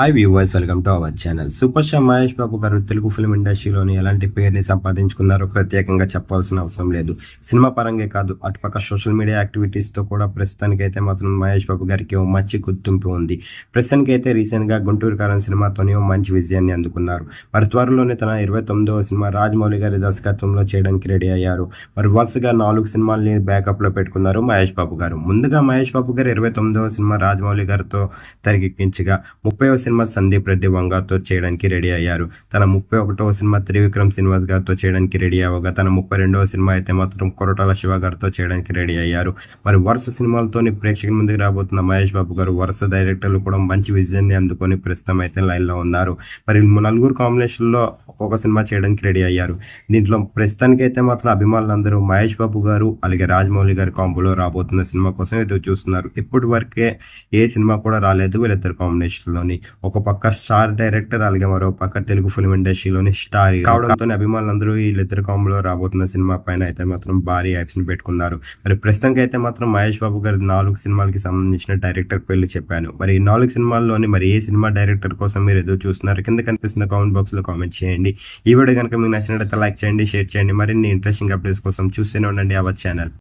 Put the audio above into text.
Hi viewers, welcome to our channel. Superstar Mahesh Babu garu Telugu film ఇండస్ట్రీలోని ఎలాంటి పేరుని సంపాదించుకున్నారో ప్రత్యేకంగా చెప్పాల్సిన అవసరం లేదు. సినిమా పరంగా కాదు, అటుపక్క సోషల్ మీడియా యాక్టివిటీస్తో కూడా ప్రస్తుతానికైతే మాత్రం మహేష్ బాబు గారికి ఓ మంచి గుర్తింపు ఉంది. ప్రస్తుతానికైతే రీసెంట్గా గుంటూరు కారం సినిమాతోని ఓ మంచి విజయాన్ని అందుకున్నారు. మరి త్వరలోనే తన 29వ సినిమా రాజమౌళి గారి దర్శకత్వంలో చేయడానికి రెడీ అయ్యారు. మరి వరుసగా 4 సినిమాల్ని బ్యాకప్లో పెట్టుకున్నారు మహేష్ బాబు గారు. ముందుగా మహేష్ బాబు గారు 29వ సినిమా రాజమౌళి గారితో తెరకెక్కించగా 30వ సినిమా సందీప్ రెడ్డి వంగాతో చేయడానికి రెడీ అయ్యారు. తన 31వ సినిమా త్రివిక్రమ్ శ్రీనివాస్ గారితో చేయడానికి రెడీ అవ్వగా తన 32వ సినిమా అయితే మాత్రం కొరటాల శివ గారితో చేయడానికి రెడీ అయ్యారు. మరి వరుస సినిమాలతోని ప్రేక్షకుల ముందుకు రాబోతున్న మహేష్ బాబు గారు వరుస డైరెక్టర్లు కూడా మంచి విజయాన్ని అందుకొని ప్రస్తుతం అయితే లైన్లో ఉన్నారు. మరి నలుగురు కాంబినేషన్లో ఒక్కొక్క సినిమా చేయడానికి రెడీ అయ్యారు. దీంట్లో ప్రస్తుతానికి అయితే మాత్రం అభిమానులందరూ మహేష్ బాబు గారు అలాగే రాజమౌళి గారి కాంబోలో రాబోతున్న సినిమా కోసం ఎదురు చూస్తున్నారు. ఇప్పటి వరకే ఏ సినిమా కూడా రాలేదు వీళ్ళిద్దరు కాంబినేషన్లోని. ఒక పక్క స్టార్ డైరెక్టర్ అలాగే మరో పక్క తెలుగు ఫిల్మ్ ఇండస్ట్రీలోని స్టార్ కావడంతో అభిమానులందరూ వీళ్ళిద్దరు కాంబోలో రాబోతున్న సినిమా పైన అయితే మాత్రం భారీ హైప్స్ ని పెట్టుకున్నారు. మరి ప్రస్తుతానికి అయితే మాత్రం మహేష్ బాబు గారి 4 సినిమాలకి సంబంధించిన డైరెక్టర్ పేర్లు చెప్పాను. మరి ఈ 4 సినిమాల్లోని మరి ఏ సినిమా డైరెక్టర్ కోసం మీరు ఎదురు చూస్తున్నారు? కింద కనిపిస్తున్న కామెంట్ బాక్స్ లో కామెంట్ చేయండి. ఈ వీడియో కనుక మీకు నచ్చినట్లయితే లైక్ చేయండి, షేర్ చేయండి. మరిన్ని ఇంట్రెస్టింగ్ అప్డేట్స్ కోసం చూస్తూనే ఉండండి అవర్ ఛానల్.